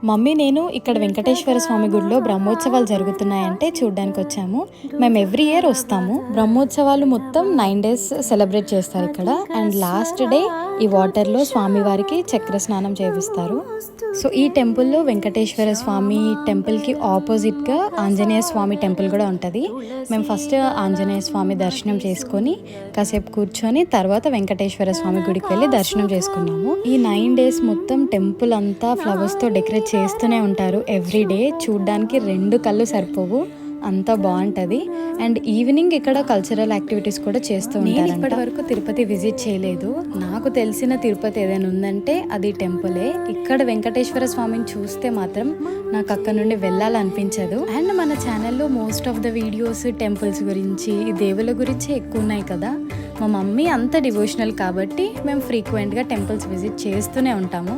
Mummy నేను ఇక్కడ వెంకటేశ్వర స్వామి గుడిలో బ్రహ్మోత్సవాలు జరుగుతున్నాయంటే చూడ్డానికి వచ్చాము. మేము ఎవ్రీ ఇయర్ వస్తాము. బ్రహ్మోత్సవాలు మొత్తం 9 days సెలబ్రేట్ చేస్తారు ఇక్కడ. అండ్ లాస్ట్ డే ఈ వాటర్లో స్వామివారికి చక్ర స్నానం చేపిస్తారు. సో ఈ టెంపుల్లో వెంకటేశ్వర స్వామి టెంపుల్కి ఆపోజిట్గా ఆంజనేయ స్వామి టెంపుల్ కూడా ఉంటుంది. మేము ఫస్ట్ ఆంజనేయ స్వామి దర్శనం చేసుకొని కాసేపు కూర్చొని తర్వాత వెంకటేశ్వర స్వామి గుడికి వెళ్ళి దర్శనం చేసుకున్నాము. ఈ 9 days మొత్తం టెంపుల్ అంతా ఫ్లవర్స్తో డెకరేట్ చేస్తూనే ఉంటారు ఎవ్రీ డే. చూడ్డానికి 2 కళ్ళు సరిపోవు, అంతా బాగుంటుంది. అండ్ ఈవినింగ్ ఇక్కడ కల్చరల్ యాక్టివిటీస్ కూడా చేస్తూ ఉంటారు. ఇప్పటి వరకు తిరుపతి విజిట్ చేయలేదు. నాకు తెలిసిన తిరుపతి ఏదైనా ఉందంటే అది టెంపులే. ఇక్కడ వెంకటేశ్వర స్వామిని చూస్తే మాత్రం నాకు అక్కడ నుండి వెళ్ళాలనిపించదు. అండ్ మన ఛానల్లో most of the videos temples గురించి, దేవుల గురించి ఎక్కువ ఉన్నాయి కదా. మా మమ్మీ అంత డివోషనల్ కాబట్టి మేము ఫ్రీక్వెంట్గా టెంపుల్స్ విజిట్ చేస్తూనే ఉంటాము.